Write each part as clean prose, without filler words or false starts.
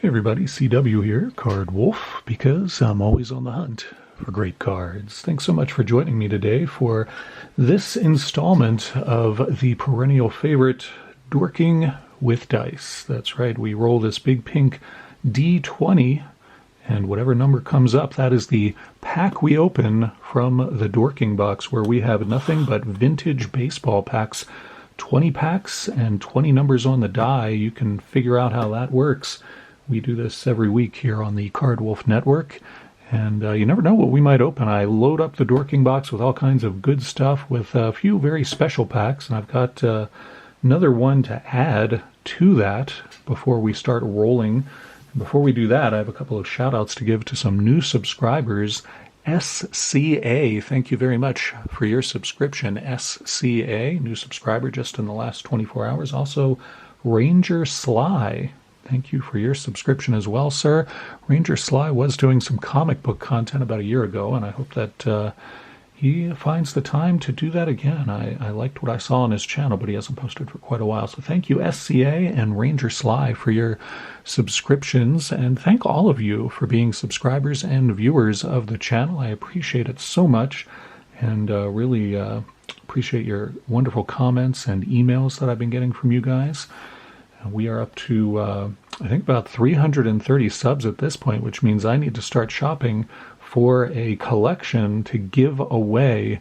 Hey everybody, CW here, Card Wolf, because I'm always on the hunt for great cards. Thanks so much for joining me today for this installment of the perennial favorite, Dorking with Dice. That's right, we roll this big pink D20, and whatever number comes up, that is the pack we open from the Dorking box, where we have nothing but vintage baseball packs, 20 packs and 20 numbers on the die. You can figure out how that works. We do this every week here on the Card Wolf Network, and you never know what we might open. I load up the Dorking box with all kinds of good stuff, with a few very special packs, and I've got another one to add to that before we start rolling. Before we do that, I have a couple of shout-outs to give to some new subscribers. SCA, thank you very much for your subscription. SCA, new subscriber just in the last 24 hours. Also, Ranger Sly, thank you for your subscription as well, sir. Ranger Sly was doing some comic book content about a year ago, and I hope that he finds the time to do that again. I liked what I saw on his channel, but he hasn't posted for quite a while. So thank you, SCA and Ranger Sly, for your subscriptions, and thank all of you for being subscribers and viewers of the channel. I appreciate it so much, and really appreciate your wonderful comments and emails that I've been getting from you guys. We are up to, I think, about 330 subs at this point, which means I need to start shopping for a collection to give away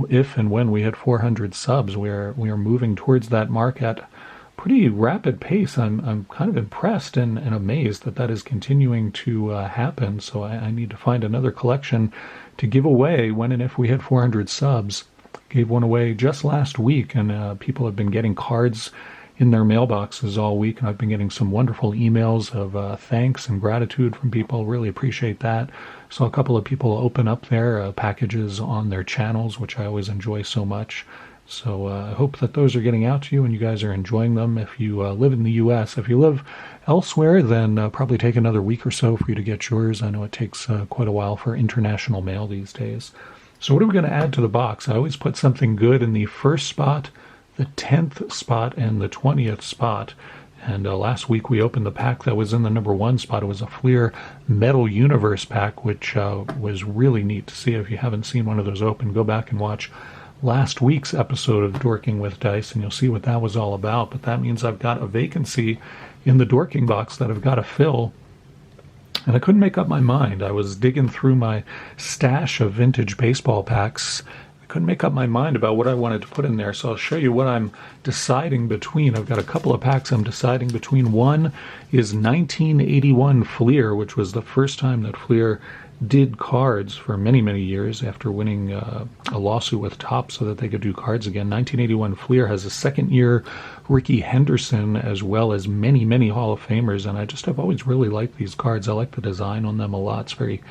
if and when we hit 400 subs. We are moving towards that mark at pretty rapid pace. I'm kind of impressed and amazed that is continuing to happen. So I need to find another collection to give away when and if we hit 400 subs. Gave one away just last week, and people have been getting cards in their mailboxes all week, and I've been getting some wonderful emails of thanks and gratitude from people. Really appreciate that. Saw a couple of people open up their packages on their channels, which I always enjoy so much. So I hope that those are getting out to you and you guys are enjoying them. If you live in the U.S., if you live elsewhere, then probably take another week or so for you to get yours. I know it takes quite a while for international mail these days. So what are we going to add to the box? I always put something good in the first spot, the 10th spot, and the 20th spot. And last week we opened the pack that was in the number 1 spot. It was a Fleer Metal Universe pack, which was really neat to see. If you haven't seen one of those open, go back and watch last week's episode of Dorking with Dice, and you'll see what that was all about. But that means I've got a vacancy in the Dorking box that I've got to fill. And I couldn't make up my mind. I was digging through my stash of vintage baseball packs. Couldn't make up my mind about what I wanted to put in there, so I'll show you what I'm deciding between. I've got a couple of packs I'm deciding between. One is 1981 Fleer, which was the first time that Fleer did cards for many, many years after winning a lawsuit with Topps so that they could do cards again. 1981 Fleer has a second-year Rickey Henderson, as well as many, many Hall of Famers, and I just have always really liked these cards. I like the design on them a lot. It's very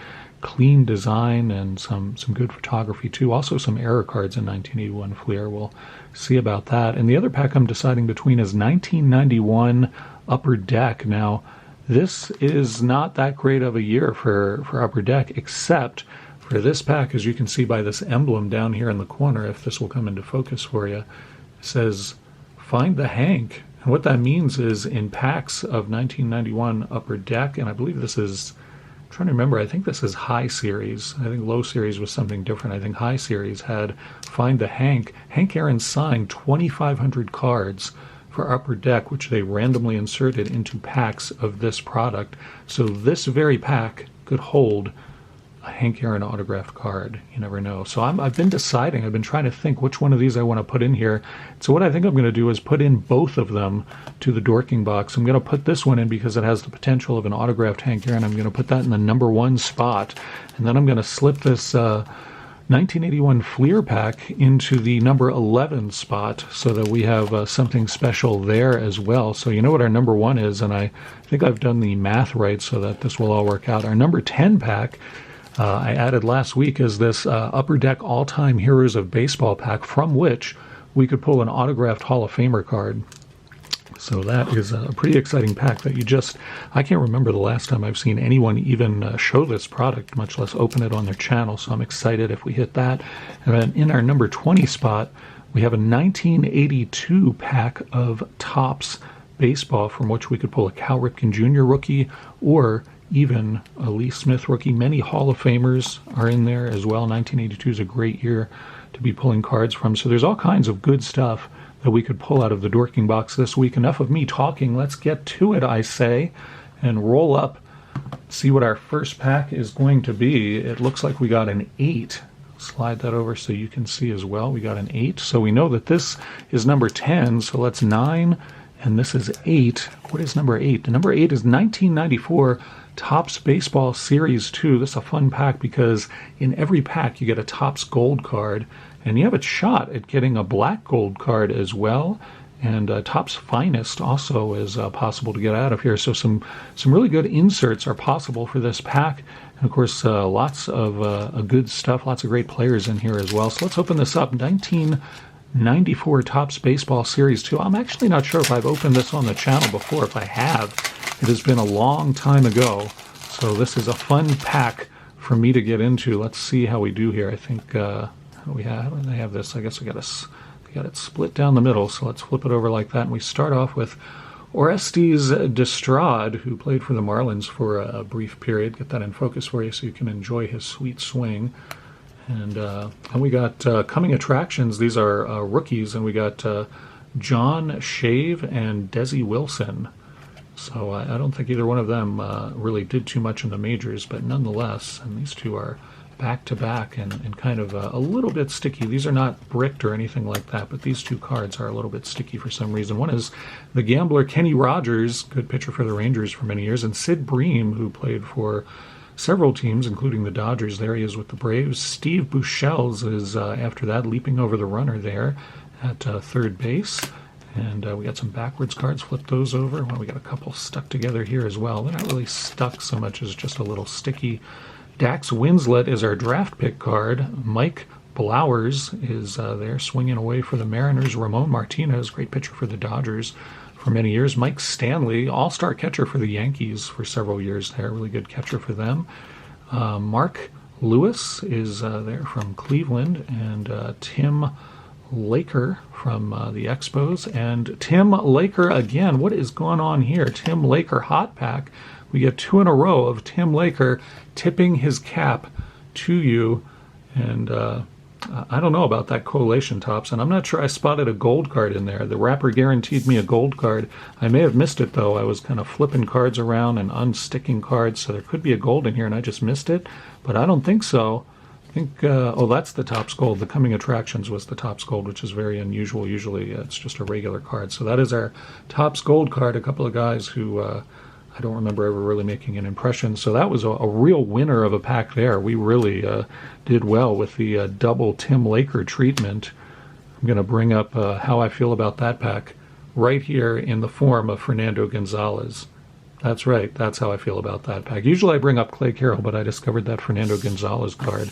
clean design and some good photography too. Also some error cards in 1981 Fleer. We'll see about that. And the other pack I'm deciding between is 1991 Upper Deck. Now, this is not that great of a year for Upper Deck, except for this pack, as you can see by this emblem down here in the corner, if this will come into focus for you. It says, "Find the Hank." And what that means is in packs of 1991 Upper Deck, and I believe this is, trying to remember, I think this is High Series. I think Low Series was something different. I think High Series had Find the Hank. Hank Aaron signed 2,500 cards for Upper Deck, which they randomly inserted into packs of this product. So this very pack could hold a Hank Aaron autographed card. You never know. So I've been deciding. I've been trying to think which one of these I want to put in here. So what I think I'm going to do is put in both of them to the Dorking box. I'm going to put this one in because it has the potential of an autographed Hank Aaron. I'm going to put that in the number 1 spot. And then I'm going to slip this 1981 Fleer pack into the number 11 spot so that we have something special there as well. So you know what our number 1 is, and I think I've done the math right so that this will all work out. Our number 10 pack I added last week is this Upper Deck All-Time Heroes of Baseball pack, from which we could pull an autographed Hall of Famer card. So that is a pretty exciting pack that I can't remember the last time I've seen anyone even show this product, much less open it on their channel. So I'm excited if we hit that. And then in our number 20 spot, we have a 1982 pack of Topps Baseball, from which we could pull a Cal Ripken Jr. rookie or even a Lee Smith rookie. Many Hall of Famers are in there as well. 1982 is a great year to be pulling cards from. So there's all kinds of good stuff that we could pull out of the Dorking box this week. Enough of me talking. Let's get to it, I say, and roll up. See what our first pack is going to be. It looks like we got an 8. Slide that over so you can see as well. We got an 8. So we know that this is number 10. So let's 9. And this is 8. What is number 8? Number 8 is 1994 Topps Baseball Series 2. This is a fun pack because in every pack you get a Topps Gold card, and you have a shot at getting a black gold card as well. And Topps Finest also is possible to get out of here. So some really good inserts are possible for this pack. And of course, lots of good stuff, lots of great players in here as well. So let's open this up. 1994 Topps Baseball Series 2. I'm actually not sure if I've opened this on the channel before. If I have, it has been a long time ago. So this is a fun pack for me to get into. Let's see how we do here. I think how do I have this? I guess I got it split down the middle, so let's flip it over like that. And we start off with Orestes Destrade, who played for the Marlins for a brief period. Get that in focus for you so you can enjoy his sweet swing. And we got coming attractions. These are rookies, and we got John Shave and Desi Wilson. So I don't think either one of them really did too much in the majors, but nonetheless, and these two are back-to-back and kind of a little bit sticky. These are not bricked or anything like that, but these two cards are a little bit sticky for some reason. One is the gambler Kenny Rogers, good pitcher for the Rangers for many years, and Sid Bream, who played for several teams, including the Dodgers. There he is with the Braves. Steve Buchholz is, after that, leaping over the runner there at third base. And we got some backwards cards. Flip those over. Well, we got a couple stuck together here as well. They're not really stuck so much as just a little sticky. Dax Winslet is our draft pick card. Mike Blowers is there swinging away for the Mariners. Ramon Martinez, great pitcher for the Dodgers for many years. Mike Stanley, all-star catcher for the Yankees for several years there. Really good catcher for them. Mark Lewis is there from Cleveland. And Tim Laker from the Expos. And Tim Laker again. What is going on here? Tim Laker hot pack. We get 2 in a row of Tim Laker tipping his cap to you. And I don't know about that collation, Topps, and I'm not sure I spotted a gold card in there. The wrapper guaranteed me a gold card. I may have missed it, though. I was kind of flipping cards around and unsticking cards, so there could be a gold in here, and I just missed it. But I don't think so. I think, oh, that's the Topps Gold. The Coming Attractions was the Topps Gold, which is very unusual. Usually it's just a regular card. So that is our Topps Gold card. A couple of guys who I don't remember ever really making an impression. So that was a real winner of a pack there. We really did well with the double Tim Laker treatment. I'm going to bring up how I feel about that pack right here in the form of Fernando Gonzalez. That's right. That's how I feel about that pack. Usually I bring up Clay Carroll, but I discovered that Fernando Gonzalez card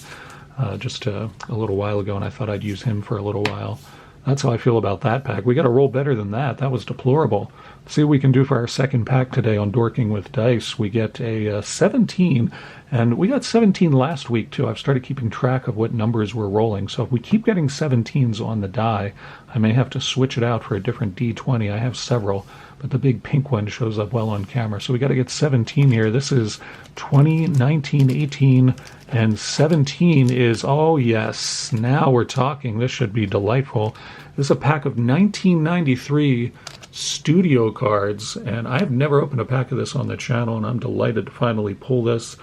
just a little while ago, and I thought I'd use him for a little while. That's how I feel about that pack. We got to roll better than that. That was deplorable. Let's see what we can do for our second pack today on Dorking with Dice. We get a 17, and we got 17 last week, too. I've started keeping track of what numbers we're rolling. So if we keep getting 17s on the die, I may have to switch it out for a different D20. I have several, but the big pink one shows up well on camera. So we got to get 17 here. This is 20, 19, 18, and 17 is, oh yes, now we're talking. This should be delightful. This is a pack of 1993 studio cards, and I have never opened a pack of this on the channel, and I'm delighted to finally pull this.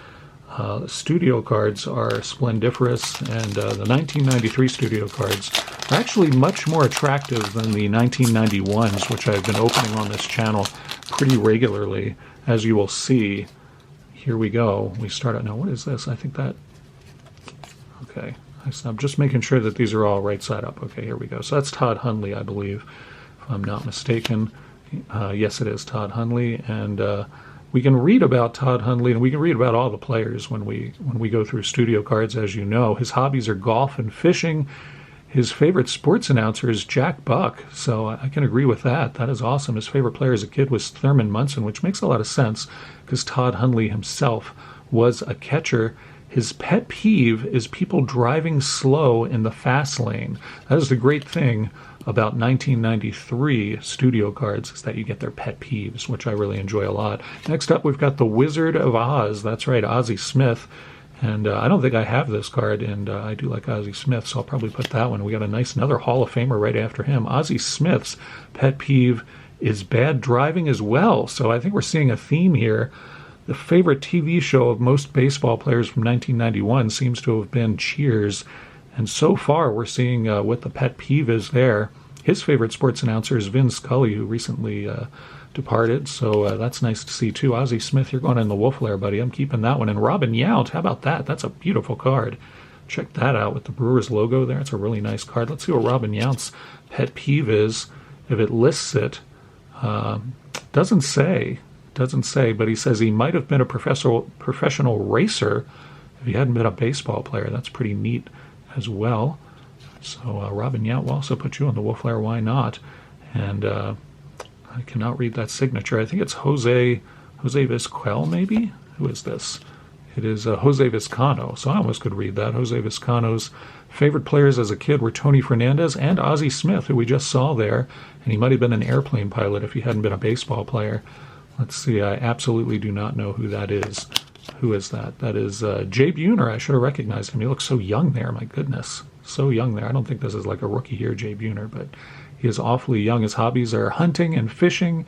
Studio cards are splendiferous, and the 1993 studio cards are actually much more attractive than the 1991s, which I've been opening on this channel pretty regularly, as you will see. Here we go. We start out now. What is this? I think that. Okay. I'm just making sure that these are all right side up. Okay, here we go. So that's Todd Hundley, I believe, if I'm not mistaken. Yes, it is Todd Hundley, and we can read about Todd Hundley, and we can read about all the players when we go through studio cards. As you know, his hobbies are golf and fishing. His favorite sports announcer is Jack Buck, so I can agree with that. That is awesome. His favorite player as a kid was Thurman Munson, which makes a lot of sense because Todd Hundley himself was a catcher. His pet peeve is people driving slow in the fast lane. That is the great thing about 1993 studio cards, is that you get their pet peeves, which I really enjoy a lot. Next up, we've got the Wizard of Oz. That's right, Ozzie Smith. And I don't think I have this card, and I do like Ozzie Smith, so I'll probably put that one. We got a nice another Hall of Famer right after him. Ozzie Smith's pet peeve is bad driving as well. So I think we're seeing a theme here. The favorite TV show of most baseball players from 1991 seems to have been Cheers. And so far, we're seeing what the pet peeve is there. His favorite sports announcer is Vin Scully, who recently departed. So that's nice to see, too. Ozzie Smith, you're going in the Wolf Lair, buddy. I'm keeping that one. And Robin Yount, how about that? That's a beautiful card. Check that out with the Brewers logo there. It's a really nice card. Let's see what Robin Yount's pet peeve is. If it lists it, doesn't say, but he says he might have been a professional racer if he hadn't been a baseball player. That's pretty neat as well. So Robin Yount will also put you on the Wolf Lair. Why not? And I cannot read that signature. I think it's Jose Vizquel, maybe? Who is this? It is Jose Vizcano. So I almost could read that. Jose Vizcano's favorite players as a kid were Tony Fernandez and Ozzie Smith, who we just saw there. And he might have been an airplane pilot if he hadn't been a baseball player. Let's see. I absolutely do not know who that is. Who is that? That is Jay Buhner. I should have recognized him. He looks so young there. My goodness. So young there. I don't think this is like a rookie here, Jay Buhner, but he is awfully young. His hobbies are hunting and fishing,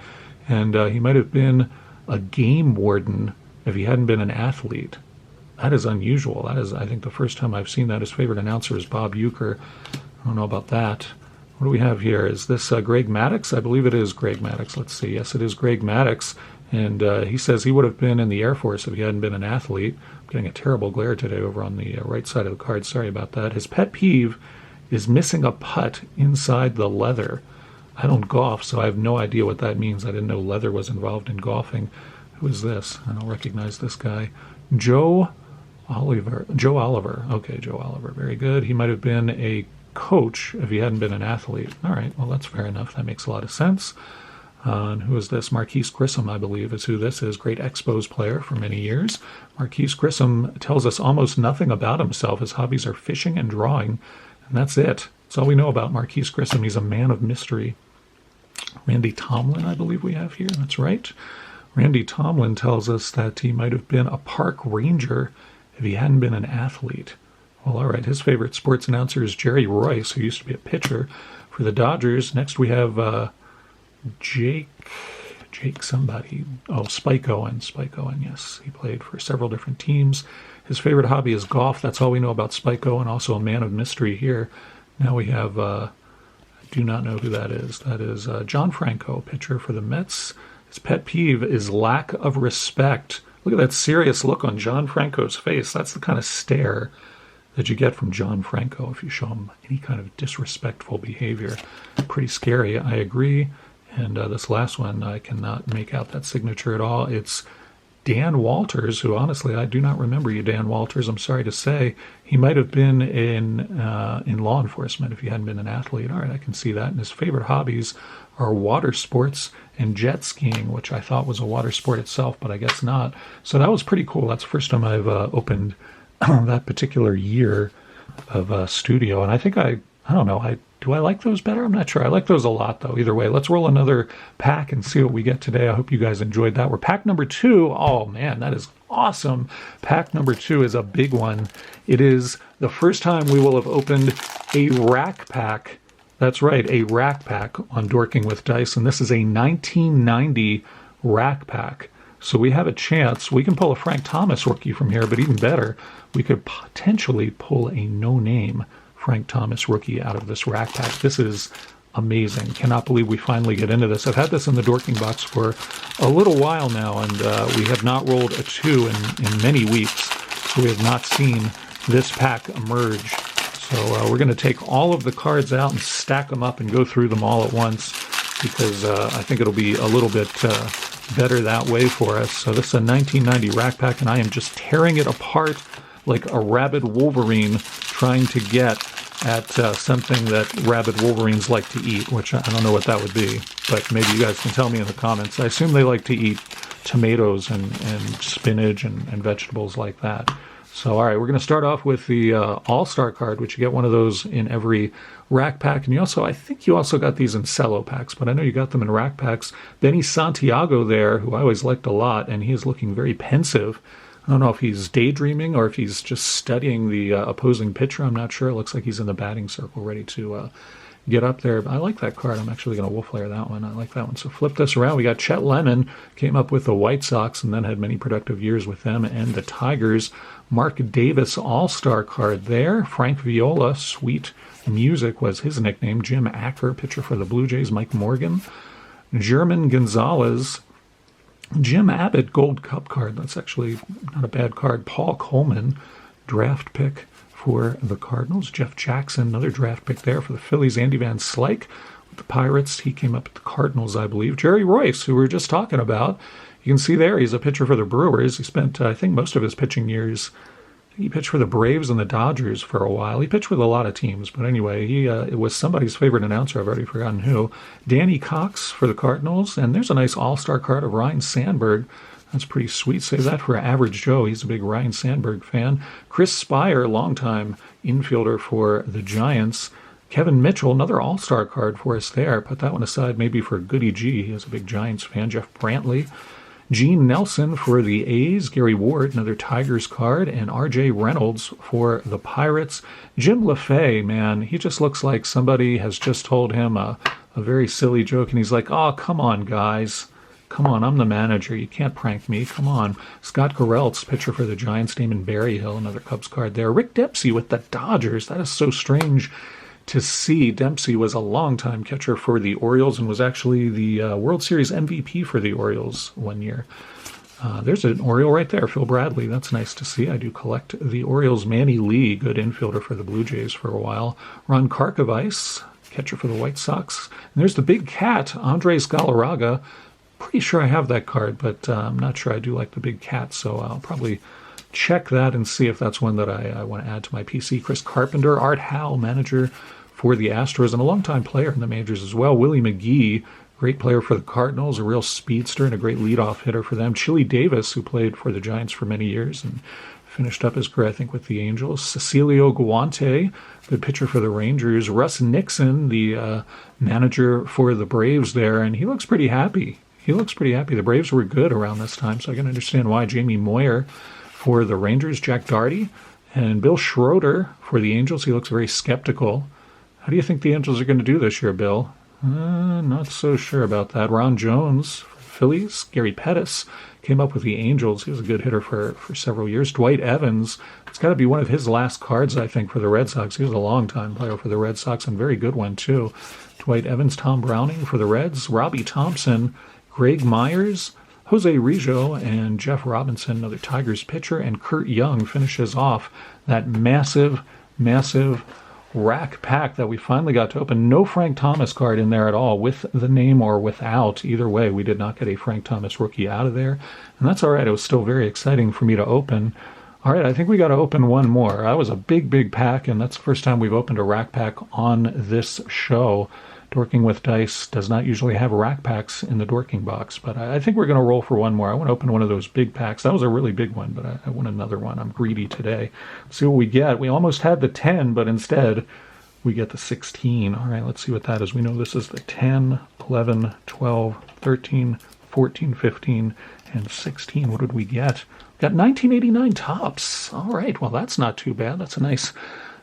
and he might have been a game warden if he hadn't been an athlete. That is unusual. That is, I think, the first time I've seen that. His favorite announcer is Bob Uecker. I don't know about that. What do we have here? Is this Greg Maddux? I believe it is Greg Maddux. Let's see. Yes, it is Greg Maddux. And he says he would have been in the Air Force if he hadn't been an athlete. I'm getting a terrible glare today over on the right side of the card. Sorry about that. His pet peeve is missing a putt inside the leather. I don't golf, so I have no idea what that means. I didn't know leather was involved in golfing. Who is this? I don't recognize this guy. Joe Oliver. Okay, Joe Oliver. Very good. He might have been a coach if he hadn't been an athlete. All right, well, that's fair enough. That makes a lot of sense. And who is this? Marquis Grissom, I believe, is who this is. Great Expos player for many years. Marquis Grissom tells us almost nothing about himself. His hobbies are fishing and drawing, and that's it. That's all we know about Marquis Grissom. He's a man of mystery. Randy Tomlin, I believe we have here. That's right. Randy Tomlin tells us that he might have been a park ranger if he hadn't been an athlete. Well, all right. His favorite sports announcer is Jerry Royce, who used to be a pitcher for the Dodgers. Next we have Jake somebody. Oh, Spike Owen. Spike Owen, yes. He played for several different teams. His favorite hobby is golf. That's all we know about Spike Owen. Also a man of mystery here. Now we have, I do not know who that is. That is John Franco, pitcher for the Mets. His pet peeve is lack of respect. Look at that serious look on John Franco's face. That's the kind of stare that you get from John Franco if you show him any kind of disrespectful behavior. Pretty scary, I agree. And this last one, I cannot make out that signature at all. It's Dan Walters, who honestly, I do not remember you, Dan Walters. I'm sorry to say. He might have been in law enforcement if he hadn't been an athlete. All right, I can see that. And his favorite hobbies are water sports and jet skiing, which I thought was a water sport itself, but I guess not. So that was pretty cool. That's the first time I've opened that particular year of studio. And I think I don't know, do I like those better? I'm not sure. I like those a lot, though. Either way, let's roll another pack and see what we get today. I hope you guys enjoyed that. We're pack number 2. Oh, man, that is awesome. Pack number 2 is a big one. It is the first time we will have opened a rack pack. That's right, a rack pack on Dorking with Dice, and this is a 1990 rack pack. So we have a chance. We can pull a Frank Thomas rookie from here, but even better, we could potentially pull a no-name Frank Thomas rookie out of this rack pack. This is amazing. Cannot believe we finally get into this. I've had this in the Dorking box for a little while now, and we have not rolled a 2 in many weeks, so we have not seen this pack emerge. So we're going to take all of the cards out and stack them up and go through them all at once, because I think it'll be a little bit better that way for us. So this is a 1990 rack pack, and I am just tearing it apart like a rabid wolverine trying to get at something that rabid wolverines like to eat, which I don't know what that would be, but maybe you guys can tell me in the comments. I assume they like to eat tomatoes and spinach and vegetables like that. So, all right, we're going to start off with the All-Star card, which you get one of those in every rack pack. And I think you also got these in cello packs, but I know you got them in rack packs. Benny Santiago there, who I always liked a lot, and he is looking very pensive. I don't know if he's daydreaming or if he's just studying the opposing pitcher. I'm not sure. It looks like he's in the batting circle ready to get up there. I like that card. I'm actually going to wolf layer that one. I like that one. So flip this around. We got Chet Lemon, came up with the White Sox and then had many productive years with them and the Tigers. Mark Davis All-Star card there. Frank Viola, Sweet Music was his nickname. Jim Acker, pitcher for the Blue Jays. Mike Morgan. German Gonzalez. Jim Abbott Gold Cup card. That's actually not a bad card. Paul Coleman, draft pick for the Cardinals. Jeff Jackson, another draft pick there for the Phillies. Andy Van Slyke with the Pirates. He came up at the Cardinals, I believe. Jerry Royce, who we were just talking about. You can see there he's a pitcher for the Brewers. He spent, I think, most of his pitching years. He pitched for the Braves and the Dodgers for a while. He pitched with a lot of teams. But anyway, it was somebody's favorite announcer. I've already forgotten who. Danny Cox for the Cardinals. And there's a nice all-star card of Ryan Sandberg. That's pretty sweet. Save that for Average Joe. He's a big Ryan Sandberg fan. Chris Spire, longtime infielder for the Giants. Kevin Mitchell, another all-star card for us there. Put that one aside maybe for Goody G. He is a big Giants fan. Jeff Brantley. Gene Nelson for the A's. Gary Ward, another Tigers card. And R.J. Reynolds for the Pirates. Jim LaFay, man, he just looks like somebody has just told him a very silly joke. And he's like, oh, come on, guys. Come on, I'm the manager. You can't prank me. Come on. Scott Gereltz, pitcher for the Giants. Damon Berryhill, another Cubs card there. Rick Dempsey with the Dodgers. That is so strange to see. Dempsey was a longtime catcher for the Orioles and was actually the World Series MVP for the Orioles one year. There's an Oriole right there, Phil Bradley. That's nice to see. I do collect the Orioles. Manny Lee, good infielder for the Blue Jays for a while. Ron Karkovice, catcher for the White Sox. And there's the big cat, Andres Galarraga. Pretty sure I have that card, but I'm not sure I do like the big cat, so I'll probably check that and see if that's one that I want to add to my PC. Chris Carpenter, Art Howe, manager for the Astros, and a longtime player in the majors as well. Willie McGee, great player for the Cardinals, a real speedster and a great leadoff hitter for them. Chili Davis, who played for the Giants for many years and finished up his career, I think, with the Angels. Cecilio Guante, good pitcher for the Rangers. Russ Nixon, the manager for the Braves there, and he looks pretty happy. The Braves were good around this time, so I can understand why. Jamie Moyer for the Rangers. Jack Doherty and Bill Schroeder for the Angels. He looks very skeptical. How do you think the Angels are going to do this year, Bill? Not so sure about that. Ron Jones for the Phillies. Gary Pettis came up with the Angels. He was a good hitter for several years. Dwight Evans. It's got to be one of his last cards, I think, for the Red Sox. He was a long-time player for the Red Sox and very good one, too. Dwight Evans. Tom Browning for the Reds. Robbie Thompson. Greg Myers, Jose Rijo, and Jeff Robinson, another Tigers pitcher, and Kurt Young finishes off that massive rack pack that we finally got to open. No Frank Thomas card in there at all, with the name or without. Either way, we did not get a Frank Thomas rookie out of there, and that's all right. It was still very exciting for me to open. All right, I think we got to open one more. That was a big pack, and that's the first time we've opened a rack pack on this show. Dorking with Dice does not usually have rack packs in the Dorking box, but I think we're going to roll for one more. I want to open one of those big packs. That was a really big one, but I want another one. I'm greedy today. Let's see what we get. We almost had the 10, but instead we get the 16. All right, let's see what that is. We know this is the 10, 11, 12, 13, 14, 15, and 16. What did we get? We got 1989 Topps. All right, well, that's not too bad. That's a nice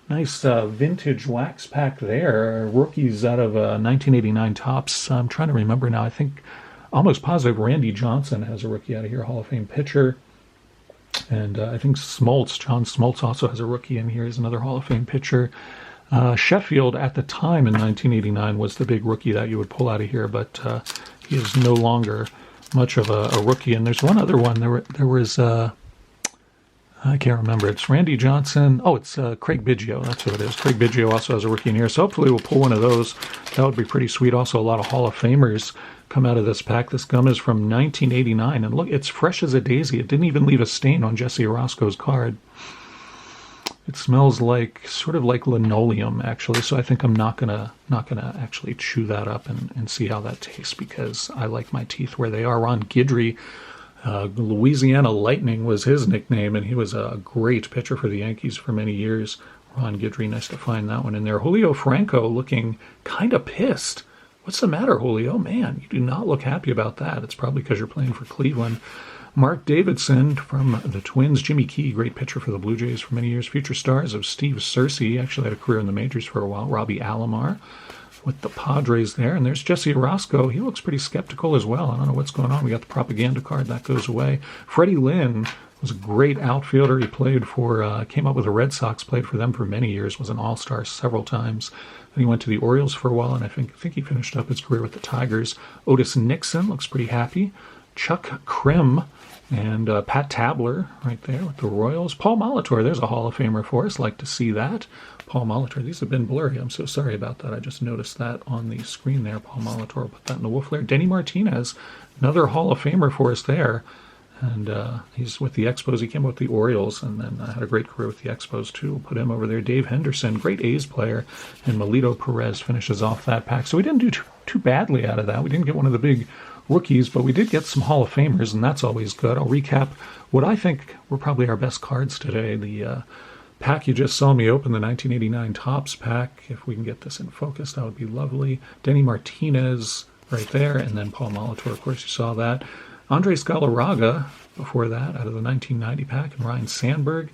vintage wax pack there. Rookies out of 1989 Topps. I'm trying to remember now. I think, almost positive, Randy Johnson has a rookie out of here, Hall of Fame pitcher. And I think John Smoltz also has a rookie in here. He's another Hall of Fame pitcher. Sheffield at the time in 1989 was the big rookie that you would pull out of here, but he is no longer much of a rookie. And there's one other one. There was... I can't remember. It's Randy Johnson. Oh, it's Craig Biggio. That's what it is. Craig Biggio also has a rookie in here. So hopefully we'll pull one of those. That would be pretty sweet. Also, a lot of Hall of Famers come out of this pack. This gum is from 1989. And look, it's fresh as a daisy. It didn't even leave a stain on Jesse Orozco's card. It smells sort of like linoleum, actually. So I think I'm not gonna actually chew that up and see how that tastes, because I like my teeth where they are. Ron Guidry, Louisiana Lightning was his nickname, and he was a great pitcher for the Yankees for many years. Ron Guidry, nice to find that one in there. Julio Franco looking kind of pissed. What's the matter, Julio? Man, you do not look happy about that. It's probably because you're playing for Cleveland. Mark Davidson from the Twins. Jimmy Key, great pitcher for the Blue Jays for many years. Future stars of Steve Searcy, actually had a career in the majors for a while. Robbie Alomar with the Padres there. And there's Jesse Orosco. He looks pretty skeptical as well. I don't know what's going on. We got the propaganda card. That goes away. Freddie Lin was a great outfielder. He played for, came up with the Red Sox, played for them for many years, was an all-star several times. Then he went to the Orioles for a while, and I think he finished up his career with the Tigers. Otis Nixon looks pretty happy. Chuck Krim and Pat Tabler right there with the Royals. Paul Molitor, there's a Hall of Famer for us. Like to see that. Paul Molitor, these have been blurry. I'm so sorry about that. I just noticed that on the screen there. Paul Molitor, put that in the wolf lair. Denny Martinez, another Hall of Famer for us there. And he's with the Expos. He came up with the Orioles and then had a great career with the Expos too. Put him over there. Dave Henderson, great A's player. And Molitor Perez finishes off that pack. So we didn't do too badly out of that. We didn't get one of the big rookies, but we did get some Hall of Famers, and that's always good. I'll recap what I think were probably our best cards today. The pack you just saw me open, the 1989 Topps pack. If we can get this in focus, that would be lovely. Denny Martinez right there, and then Paul Molitor, of course, you saw that. Andres Galarraga before that, out of the 1990 pack, and Ryan Sandberg.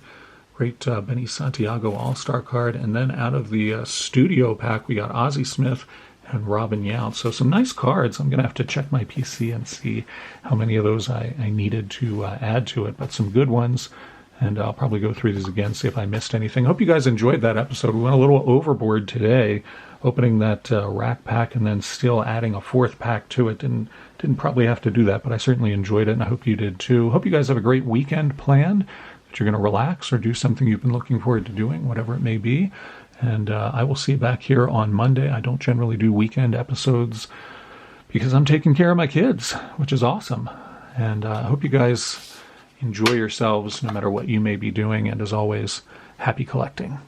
Great Benny Santiago All-Star card. And then out of the studio pack, we got Ozzie Smith and Robin Yount. So some nice cards. I'm going to have to check my PC and see how many of those I needed to add to it, but some good ones. And I'll probably go through these again, see if I missed anything. Hope you guys enjoyed that episode. We went a little overboard today, opening that rack pack and then still adding a fourth pack to it. Didn't probably have to do that, but I certainly enjoyed it, and I hope you did too. Hope you guys have a great weekend planned, that you're going to relax or do something you've been looking forward to doing, whatever it may be. And I will see you back here on Monday. I don't generally do weekend episodes because I'm taking care of my kids, which is awesome. And I hope you guys enjoy yourselves no matter what you may be doing. And as always, happy collecting.